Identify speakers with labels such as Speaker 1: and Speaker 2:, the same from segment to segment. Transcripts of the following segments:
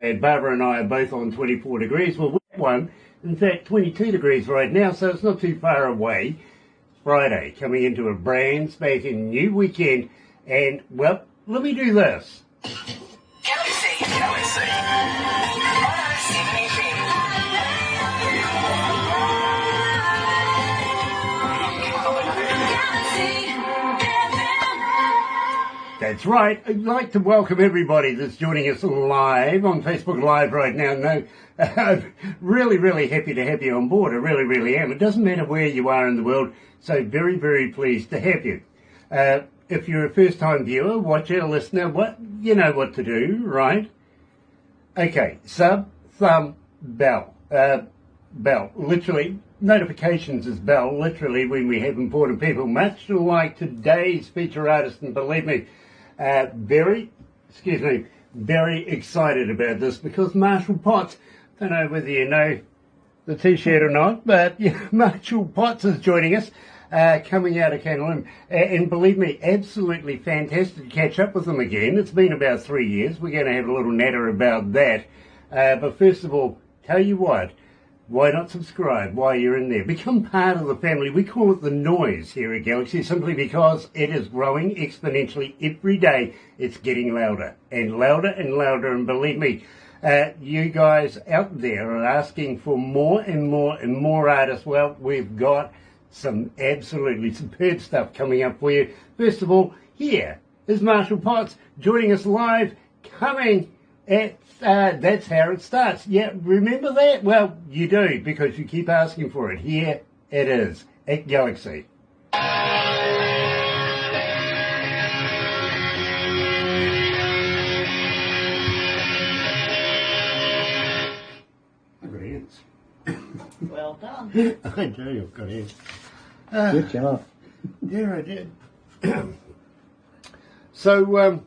Speaker 1: And Barbara and I are both on 24 degrees. Well, we're one, in fact, 22 degrees right now, so it's not too far away. Friday, coming into a brand spanking new weekend. And, well, let me do this.
Speaker 2: Galaxy 107fm.
Speaker 1: That's right. I'd like to welcome everybody that's joining us live on Facebook Live right now. No, I'm really, really happy to have you on board. I really, really am. It doesn't matter where you are in the world, so very, very pleased to have you. If you're a first-time viewer, watcher, listener, you know what to do, right? Okay, sub, thumb, bell. Bell, literally, notifications is bell, literally, when we have important people, much like today's feature artist, and believe me, very excited about this because Marshall Potts, don't know whether you know the t-shirt or not, but yeah, Marshall Potts is joining us, coming out of Canada, and believe me, absolutely fantastic to catch up with him again. It's been about 3 years. We're going to have a little natter about that. But first of all, tell you what, why not subscribe while you're in there? Become part of the family. We call it the noise here at Galaxy simply because it is growing exponentially every day. It's getting louder and louder and louder. And believe me, you guys out there are asking for more and more and more artists. Well, we've got some absolutely superb stuff coming up for you. First of all, here is Marshall Potts joining us live, coming at that's how it starts. Yeah, remember that? Well, you do, because you keep asking for it. Here it is, at Galaxy. I've got hands.
Speaker 3: Well done.
Speaker 1: I do, I've got hands.
Speaker 4: Good job.
Speaker 1: Yeah, I did. So,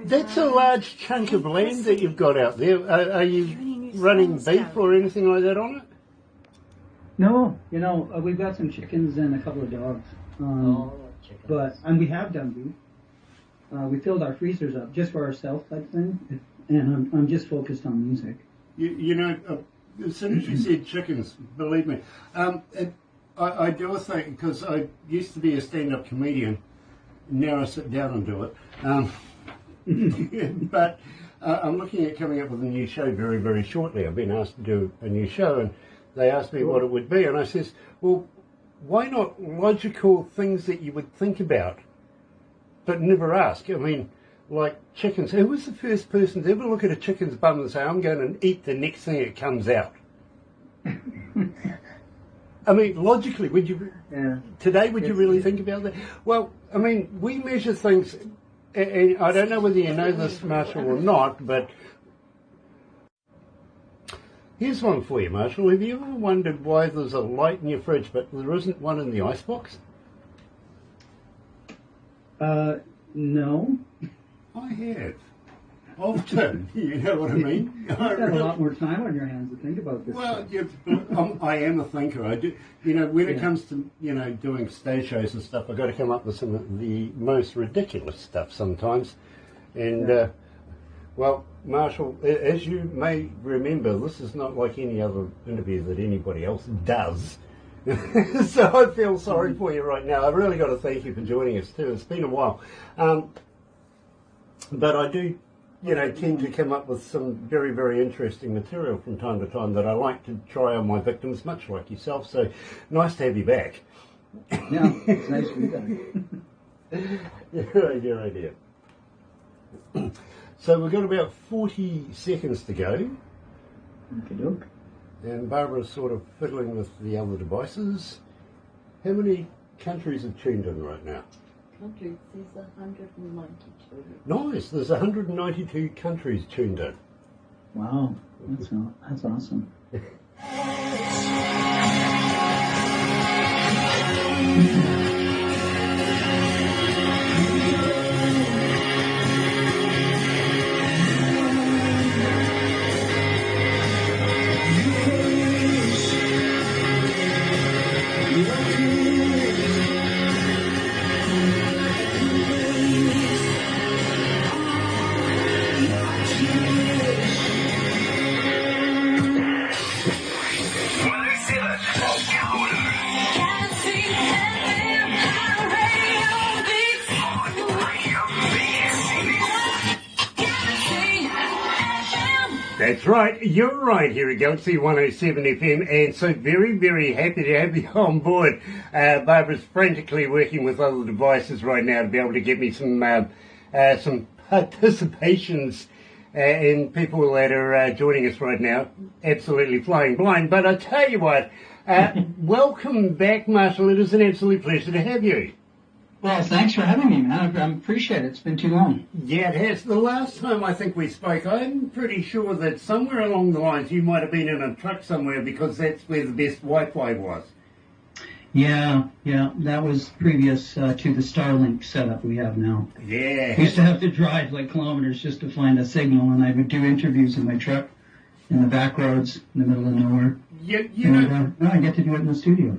Speaker 1: that's a large chunk of land that you've got out there. Are you running beef or anything like that on it?
Speaker 4: No, we've got some chickens and a couple of dogs. And we have done beef. We filled our freezers up just for ourselves type thing, and I'm just focused on music.
Speaker 1: As soon as you said chickens, believe me, I do a thing, because I used to be a stand-up comedian. Now I sit down and do it. But I'm looking at coming up with a new show very, very shortly. I've been asked to do a new show, and they asked me what it would be, and I says, well, why not logical things that you would think about, but never ask? I mean, like chickens. Who was the first person to ever look at a chicken's bum and say, I'm going to eat the next thing that comes out? I mean, logically, would you, today, would you really think about that? Well, I mean, we measure things. And I don't know whether you know this, Marshall, or not, but here's one for you, Marshall. Have you ever wondered why there's a light in your fridge, but there isn't one in the icebox?
Speaker 4: No.
Speaker 1: I have. Often, you know what I mean?
Speaker 4: You've got a lot more time on your hands to think about this.
Speaker 1: Well, I am a thinker. I do. When it comes to doing stage shows and stuff, I've got to come up with some of the most ridiculous stuff sometimes. And well, Marshall, as you may remember, this is not like any other interview that anybody else does. So I feel sorry for you right now. I've really got to thank you for joining us too. It's been a while, but I do. Tend to come up with some very, very interesting material from time to time that I like to try on my victims, much like yourself. So, nice to have you back.
Speaker 4: Yeah, it's nice to be back.
Speaker 1: Your idea. So, we've got about 40 seconds to go.
Speaker 4: Okey-doke.
Speaker 1: And Barbara's sort of fiddling with the other devices. How many countries have tuned in right now?
Speaker 3: Countries, there's 192.
Speaker 1: Nice, there's 192 countries tuned in.
Speaker 4: Wow, that's awesome.
Speaker 1: That's right. You're right here at Galaxy107 FM, and so very, very happy to have you on board. Barbara's frantically working with other devices right now to be able to get me some participations in people that are joining us right now. Absolutely flying blind. But I tell you what, welcome back, Marshall. It is an absolute pleasure to have you.
Speaker 4: Well, thanks for having me, man. I appreciate it. It's been too long.
Speaker 1: Yeah, it has. The last time I think we spoke, I'm pretty sure that somewhere along the lines you might have been in a truck somewhere because that's where the best Wi-Fi was.
Speaker 4: Yeah, that was previous to the Starlink setup we have now.
Speaker 1: Yeah.
Speaker 4: I used to have to drive like kilometers just to find a signal, and I would do interviews in my truck in the back roads in the middle of nowhere. Now I get to do it in the studio.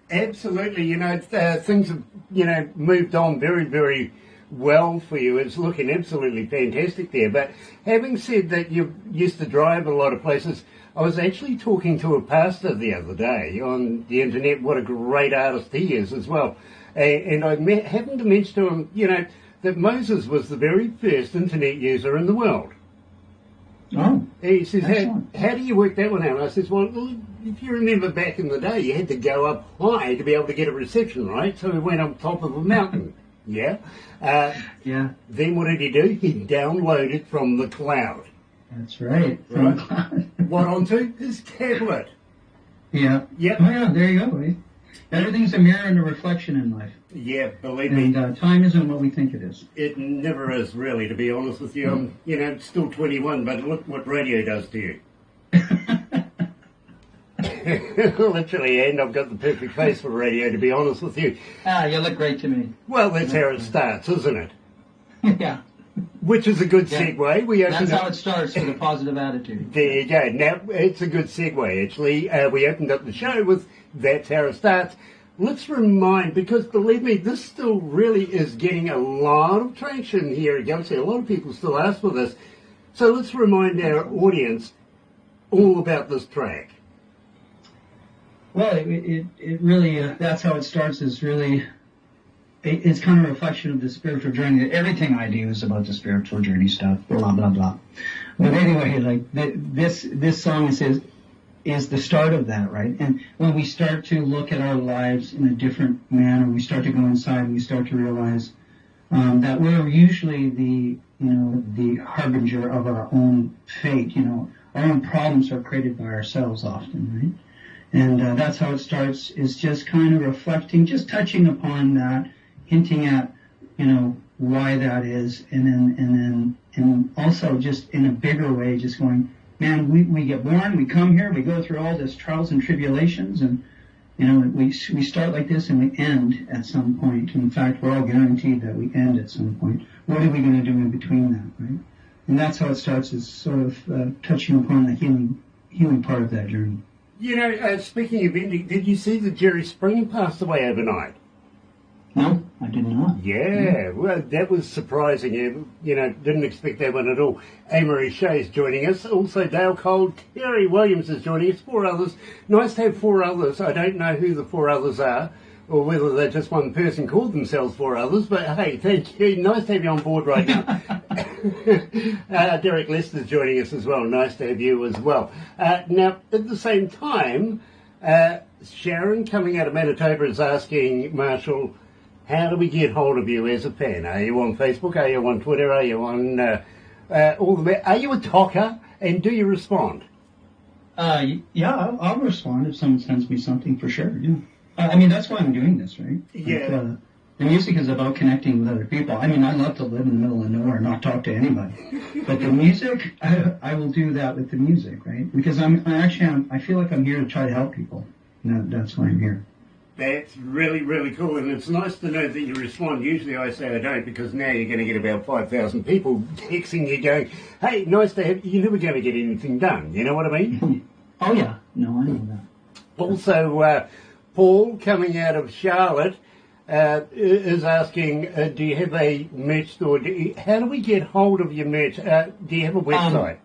Speaker 1: Absolutely. Things have, moved on very, very well for you. It's looking absolutely fantastic there. But having said that, you used to drive a lot of places. I was actually talking to a pastor the other day on the internet. What a great artist he is as well. And I happened to mention to him, that Moses was the very first internet user in the world.
Speaker 4: Oh,
Speaker 1: he says,
Speaker 4: excellent.
Speaker 1: how do you work that one out? And I says, well, if you remember back in the day, you had to go up high to be able to get a reception, right? So we went up top of a mountain, yeah?
Speaker 4: Yeah.
Speaker 1: Then what did he do? He downloaded from the cloud.
Speaker 4: That's right. From the cloud.
Speaker 1: What, onto his tablet?
Speaker 4: Yeah.
Speaker 1: Yep.
Speaker 4: Oh, yeah, there you go, eh? Everything's a mirror and a reflection in life.
Speaker 1: Yeah, believe me.
Speaker 4: And time isn't what we think it is.
Speaker 1: It never is, really, to be honest with you. I'm, still 21, but look what radio does to you. Literally, and I've got the perfect face for radio, to be honest with you.
Speaker 4: You look great to me.
Speaker 1: Well, that's how it starts, isn't it?
Speaker 4: Yeah.
Speaker 1: Which is a good segue.
Speaker 4: That's how it starts, with a positive attitude.
Speaker 1: There you go. Now, it's a good segue, actually. We opened up the show with That's How It Starts. Let's remind, because believe me, this still really is getting a lot of traction here at Galaxy. A lot of people still ask for this. So let's remind our audience all about this track.
Speaker 4: Well, it really, That's How It Starts is really, it's kind of a reflection of the spiritual journey. Everything I do is about the spiritual journey stuff, blah, blah, blah. But anyway, this song is the start of that, right? And when we start to look at our lives in a different manner, we start to go inside, we start to realize that we're usually the harbinger of our own fate. Our own problems are created by ourselves often, right? And That's How It Starts is just kind of reflecting, just touching upon that, hinting at, why that is, and also just in a bigger way, just going, man, we get born, we come here, we go through all this trials and tribulations, and we start like this and we end at some point. In fact, we're all guaranteed that we end at some point. What are we going to do in between that, right? And That's How It Starts is sort of touching upon the healing part of that journey.
Speaker 1: Speaking of ending, did you see that Jerry Springer passed away overnight?
Speaker 4: No, I did not.
Speaker 1: Yeah, well, that was surprising. Didn't expect that one at all. Amory Shea's joining us. Also, Dale Cole, Terry Williams is joining us. 4 others. Nice to have 4 others. I don't know who the 4 others are, or whether they're just one person called themselves 4 others. But hey, thank you. Nice to have you on board right now. Derek Lester's joining us as well. Nice to have you as well. Now, at the same time, Sharon coming out of Manitoba is asking Marshall, how do we get hold of you as a fan? Are you on Facebook? Are you on Twitter? Are you on are you a talker? And do you respond?
Speaker 4: Yeah, I'll respond if someone sends me something, for sure. Yeah. That's why I'm doing this, right?
Speaker 1: Yeah.
Speaker 4: The music is about connecting with other people. I love to live in the middle of nowhere and not talk to anybody. But the music, I will do that with the music, right? Because I feel like I'm here to try to help people. That's why I'm here.
Speaker 1: That's really, really cool, and it's nice to know that you respond. Usually I say I don't, because now you're going to get about 5,000 people texting you going, hey, nice to have you. You're never going to get anything done. You know what I mean?
Speaker 4: Oh, yeah. No, I know that.
Speaker 1: Also, Paul, coming out of Charlotte, is asking, do you have a merch store? How do we get hold of your merch? Do you have a website?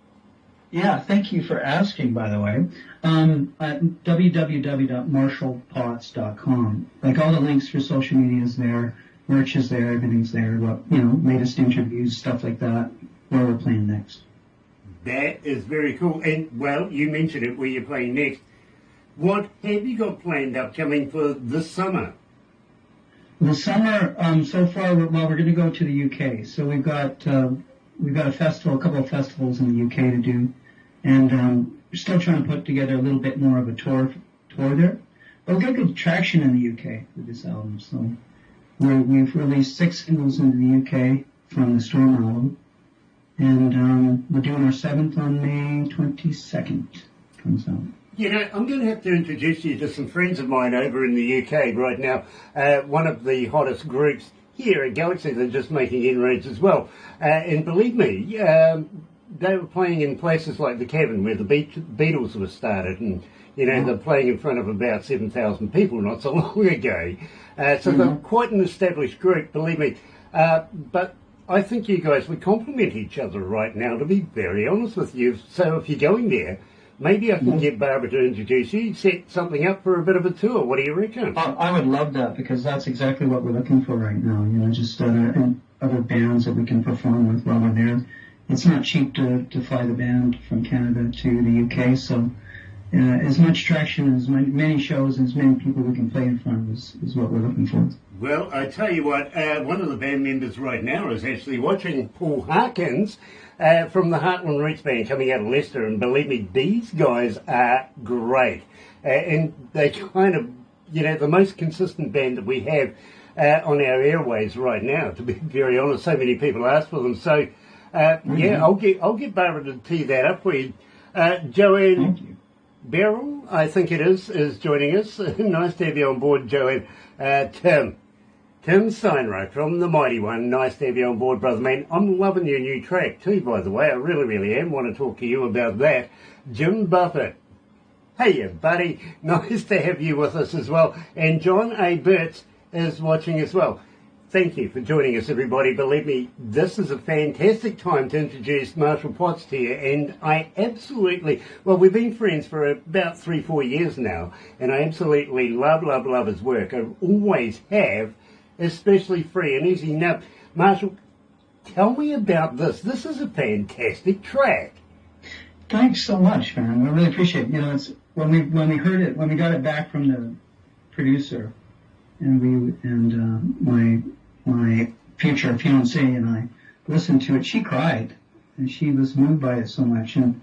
Speaker 4: Yeah, thank you for asking, by the way. At www.marshallpots.com. All the links for social media is there, merch is there, everything's there. Latest interviews, stuff like that, where we're playing next.
Speaker 1: That is very cool. And, well, you mentioned it, where you're playing next. What have you got planned upcoming for this summer?
Speaker 4: The summer, so far, we're going to go to the UK. So we've got a couple of festivals in the UK to do, and we're still trying to put together a little bit more of a tour there. But we've got good traction in the UK with this album. So we've released 6 singles into the UK from the Storm album, and we're doing our 7th on May 22nd. Comes out.
Speaker 1: You know, I'm going to have to introduce you to some friends of mine over in the UK right now. One of the hottest groups here at Galaxy, they're just making inroads as well. And believe me, they were playing in places like the Cavern where the Beatles were started. And, you know, they're playing in front of about 7,000 people not so long ago. So they're quite an established group, believe me. But I think you guys would complement each other right now, to be very honest with you. So if you're going there, maybe I can get Barbara to introduce you, set something up for a bit of a tour. What do you reckon?
Speaker 4: I would love that, because that's exactly what we're looking for right now. You know, just other bands that we can perform with while we're there. It's not cheap to fly the band from Canada to the UK, so as much traction, as many shows, as many people we can play in front of is what we're looking for.
Speaker 1: Well, I tell you what, one of the band members right now is actually watching, Paul Harkins, from the Heartland Roots Band coming out of Leicester, and believe me, these guys are great. And they kind of, you know, the most consistent band that we have on our airways right now, to be very honest. So many people ask for them. So, yeah, I'll get Barbara to tee that up for you. Joanne Beryl, I think it is joining us. Nice to have you on board, Joanne. Tim Steinreich from The Mighty One. Nice to have you on board, brother man. I'm loving your new track too, by the way. I really, really am. Want to talk to you about that. Jim Buffett. Hey, buddy. Nice to have you with us as well. And John A. Burtz is watching as well. Thank you for joining us, everybody. Believe me, this is a fantastic time to introduce Marshall Potts to you. And I absolutely, well, we've been friends for about 3-4 years now. And I absolutely love his work. I always have. Especially Free and Easy. Now, Marshall, tell me about this. This is a fantastic track.
Speaker 4: Thanks so much, man. I really appreciate it. You know, it's when we heard it, when we got it back from the producer, and my future fiancée and I listened to it. She cried, and she was moved by it so much, and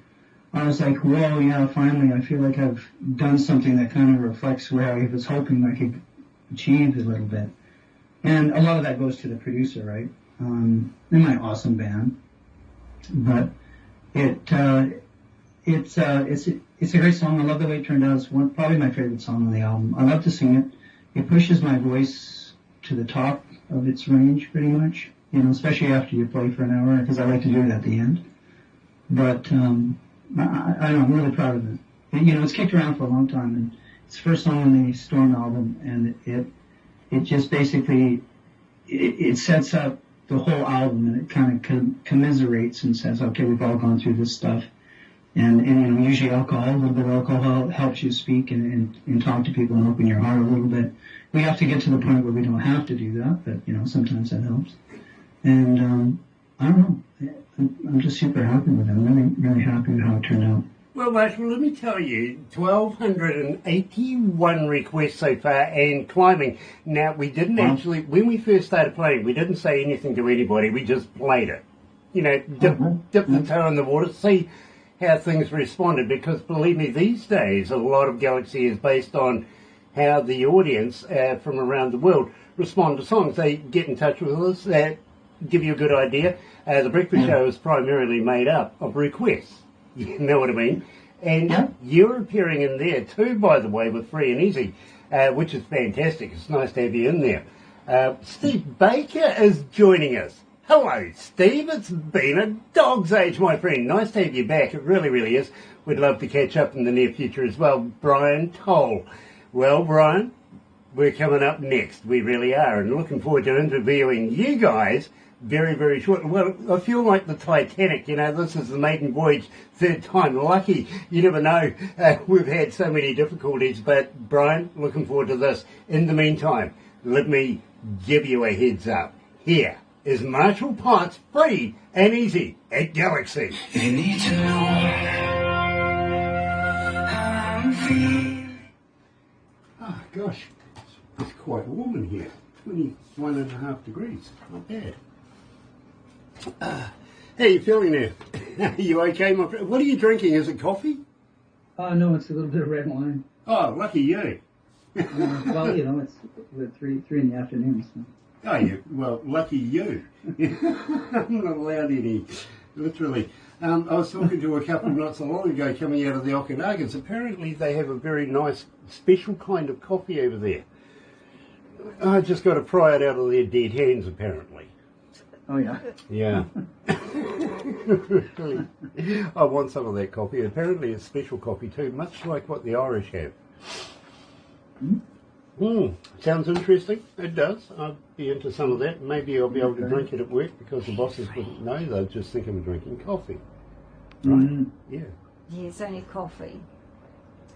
Speaker 4: I was like, whoa, yeah, finally, I feel like I've done something that kind of reflects where I was hoping I could achieve a little bit. And a lot of that goes to the producer, right? In my awesome band. But it's a great song. I love the way it turned out. It's probably my favorite song on the album. I love to sing it. It pushes my voice to the top of its range, pretty much. You know, especially after you play for an hour, because I like to do it at the end. But I don't know, I'm really proud of it. And, you know, it's kicked around for a long time, and it's the first song on the Storm album, and it just basically, it sets up the whole album, and it kind of commiserates and says, okay, we've all gone through this stuff. And you know, usually a little bit of alcohol helps you speak and talk to people and open your heart a little bit. We have to get to the point where we don't have to do that, but, you know, sometimes that helps. And I don't know, I'm just super happy with it. I'm really, really happy with how it turned out.
Speaker 1: Well, Marshall, let me tell you, 1,281 requests so far and climbing. Now, we didn't actually, when we first started playing, we didn't say anything to anybody. We just played it. You know, dip the toe in the water, see how things responded. Because, believe me, these days, a lot of Galaxy is based on how the audience from around the world respond to songs. They get in touch with us, give you a good idea. The breakfast show is primarily made up of requests. You know what I mean? And you're appearing in there too, by the way, with Free and Easy, which is fantastic. It's nice to have you in there. Steve Baker is joining us. Hello, Steve. It's been a dog's age, my friend. Nice to have you back. It really, really is. We'd love to catch up in the near future as well. Brian Toll. Well, Brian, we're coming up next. We really are. And looking forward to interviewing you guys very, very shortly. Well, I feel like the Titanic, you know, this is the maiden voyage, third time. Lucky, you never know. We've had so many difficulties, but Brian, looking forward to this. In the meantime, let me give you a heads up. Here is Marshall Potts, free and easy at Galaxy.
Speaker 5: You need to know how I'm feeling.
Speaker 1: Oh gosh, it's quite warm in here. 21.5 degrees. Not bad. How are you feeling there? Are you okay, my friend? What are you drinking? Is it coffee?
Speaker 4: No, it's a little bit of red wine.
Speaker 1: Oh, lucky you.
Speaker 4: Well, you know, it's 3 in the afternoon. So.
Speaker 1: Oh, you, well, lucky you. I'm not allowed any, literally. I was talking to a couple not so long ago coming out of the Okanagas. Apparently they have a very nice, special kind of coffee over there. I just got to pry it out of their dead hands, apparently.
Speaker 4: Oh, yeah?
Speaker 1: Yeah. Really. I want some of that coffee. Apparently it's special coffee too, much like what the Irish have. Sounds interesting. It does. I'd be into some of that. Maybe I'll be able to drink it at work because the bosses wouldn't know. They'll just think I'm drinking coffee. Right? Yeah.
Speaker 6: Yeah, it's only coffee.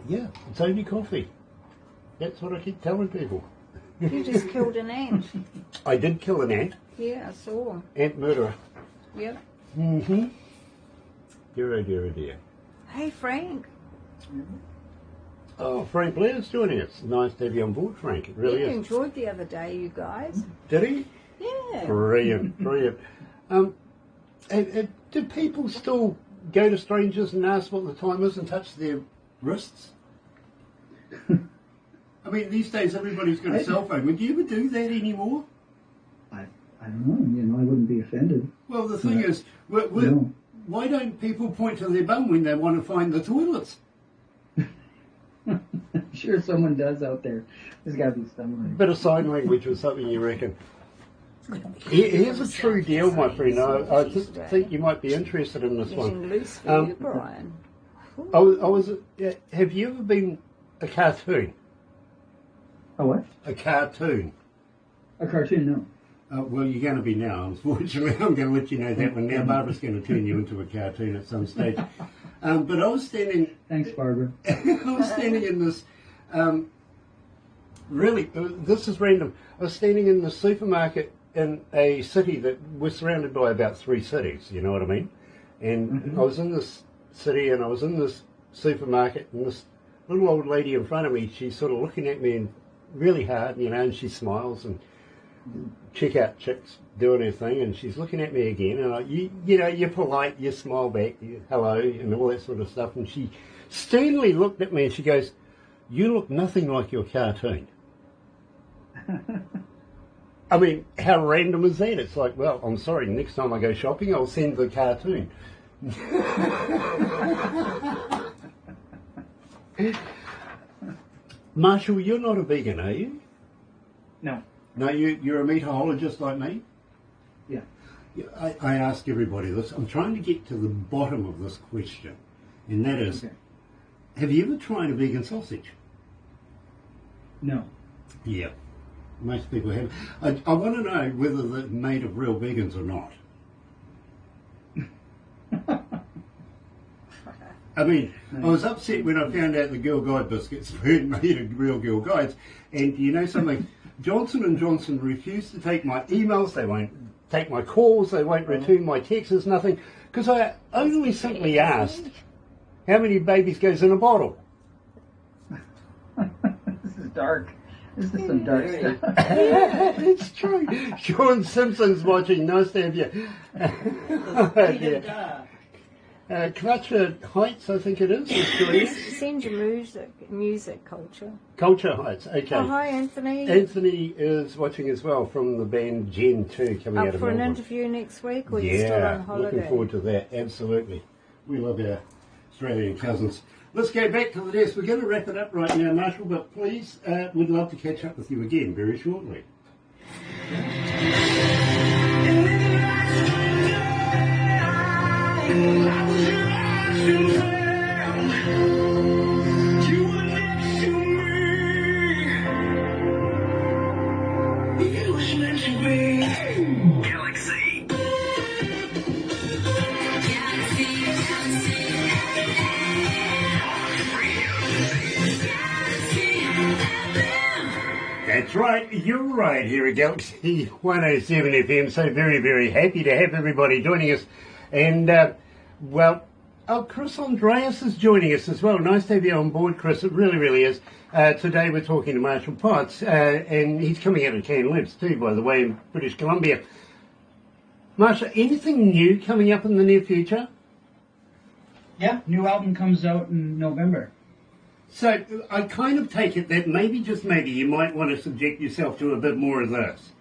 Speaker 1: Yeah, it's only coffee. That's what I keep telling people.
Speaker 6: You just killed an ant.
Speaker 1: I did kill an ant.
Speaker 6: Yeah, I saw.
Speaker 1: Ant murderer.
Speaker 6: Yep.
Speaker 1: Mm-hmm. Dear, oh dear, oh dear.
Speaker 6: Hey, Frank.
Speaker 1: Oh, Frank Blair's joining us. Nice to have you on board, Frank. It really
Speaker 6: You
Speaker 1: is.
Speaker 6: enjoyed the other day, you guys.
Speaker 1: Did he?
Speaker 6: Yeah.
Speaker 1: Brilliant, brilliant. Do people still go to strangers and ask what the time is and touch their wrists? I mean, these days everybody's got a cell phone. Would you ever do that anymore?
Speaker 4: I don't know. You know, I wouldn't be offended.
Speaker 1: Well, the thing is,
Speaker 4: No.
Speaker 1: why don't people point to their bum when they want to find the toilets?
Speaker 4: I'm sure someone does out there. There's got to be someone.
Speaker 1: Bit of sign language or something, you reckon? Here's a true deal, my friend. I just think you might be interested in this
Speaker 6: Getting
Speaker 1: one.
Speaker 6: loose for you, Brian.
Speaker 1: I was. Have you ever been a cartoon?
Speaker 4: A what?
Speaker 1: A cartoon.
Speaker 4: A cartoon? No.
Speaker 1: Well, you're going to be now, unfortunately. I'm going to let you know that one now. Barbara's going to turn you into a cartoon at some stage. But I was standing...
Speaker 4: Thanks, Barbara.
Speaker 1: I was standing in this... this is random. I was standing in the supermarket in a city that was surrounded by about 3 cities, you know what I mean? And I was in this city and I was in this supermarket and this little old lady in front of me, she's sort of looking at me and really hard, you know, and she smiles and checkout chicks doing her thing, and she's looking at me again, and you know, you're polite, you smile back, hello, and all that sort of stuff, and she sternly looked at me and she goes, "You look nothing like your cartoon." I mean, how random is that? It's like, well, I'm sorry, next time I go shopping, I'll send the cartoon. Marshall, you're not a vegan, are you?
Speaker 4: No.
Speaker 1: No, you're a meatologist like me?
Speaker 4: Yeah.
Speaker 1: Yeah, I ask everybody this. I'm trying to get to the bottom of this question, and that is, have you ever tried a vegan sausage?
Speaker 4: No.
Speaker 1: Yeah, most people have. I want to know whether they're made of real vegans or not. I mean, I was upset when I found out the Girl Guide biscuits weren't made of real Girl Guides, and you know something? Johnson & Johnson refuse to take my emails, they won't take my calls, they won't return my texts, nothing, because I only simply asked, how many babies goes in a bottle?
Speaker 4: This is dark. This is some dark stuff.
Speaker 1: Yeah, it's true. Sean Simpson's watching, nice to have you. Clutcher Heights, I think it is.
Speaker 6: Send your music culture.
Speaker 1: Culture Heights, okay.
Speaker 6: Oh, hi, Anthony.
Speaker 1: Anthony is watching as well from the band Gen 2 coming out
Speaker 6: Up
Speaker 1: of
Speaker 6: for an
Speaker 1: Melbourne.
Speaker 6: interview next week, or you still on holiday?
Speaker 1: Looking forward to that, absolutely. We love our Australian cousins. Let's go back to the desk. We're going to wrap it up right now, Marshall, but please, we'd love to catch up with you again very shortly.
Speaker 5: Galaxy.
Speaker 1: That's right, you're right here at Galaxy 107 FM. So very, very happy to have everybody joining us. And, Chris Andreas is joining us as well. Nice to have you on board, Chris. It really, really is. Today we're talking to Marshall Potts, and he's coming out of Kamloops too, by the way, in British Columbia. Marshall, anything new coming up in the near future?
Speaker 4: Yeah, new album comes out in November.
Speaker 1: So I kind of take it that maybe, just maybe, you might want to subject yourself to a bit more of this.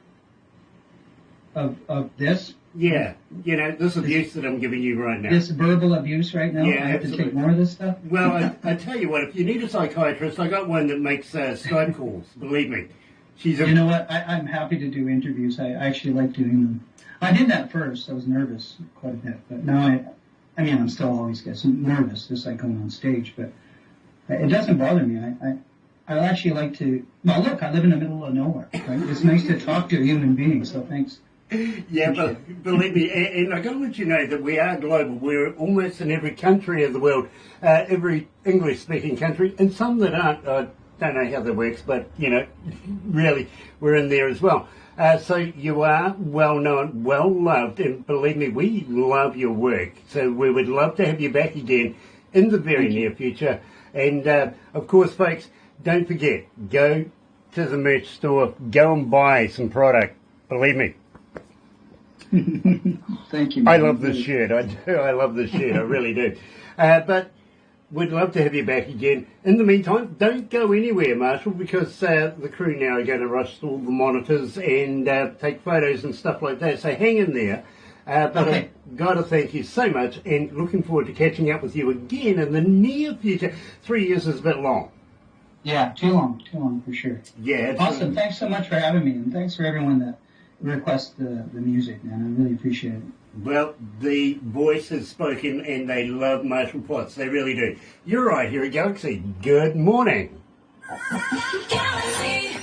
Speaker 4: Of this?
Speaker 1: Yeah, you know, this abuse that I'm giving you right now.
Speaker 4: This verbal abuse right now?
Speaker 1: Yeah,
Speaker 4: I have
Speaker 1: absolutely.
Speaker 4: to take more of this stuff?
Speaker 1: Well, I tell you what, if you need a psychiatrist, I got one that makes Skype calls, believe me. She's a...
Speaker 4: You know what? I'm happy to do interviews. I actually like doing them. I did that first. I was nervous quite a bit. But now I'm still always get nervous, just like going on stage. But it doesn't bother me. I actually like to... Well, look, I live in the middle of nowhere. Right? It's nice to talk to a human being, so thanks.
Speaker 1: Yeah, but believe me, and I got to let you know that we are global. We're almost in every country of the world, every English-speaking country, and some that aren't. I don't know how that works, but, you know, really, we're in there as well. So you are well-known, well-loved, and believe me, we love your work. So we would love to have you back again in the very near future. And, of course, folks, don't forget, go to the merch store, go and buy some product. Believe me.
Speaker 4: Thank you.
Speaker 1: I love this shirt. I do. I love this shirt. I really do. But we'd love to have you back again. In the meantime, don't go anywhere, Marshall, because the crew now are going to rush through all the monitors and take photos and stuff like that. So hang in there. But
Speaker 4: Okay.
Speaker 1: I've got to thank you so much, and looking forward to catching up with you again in the near future. 3 years is a bit long.
Speaker 4: Yeah, too long for sure.
Speaker 1: Yeah, absolutely.
Speaker 4: Awesome. Thanks so much for having me, and thanks for everyone that requests the music, man. I really appreciate it.
Speaker 1: Well, the voice has spoken, and they love Marshall Potts. They really do. You're right here at Galaxy. Good morning.
Speaker 2: Galaxy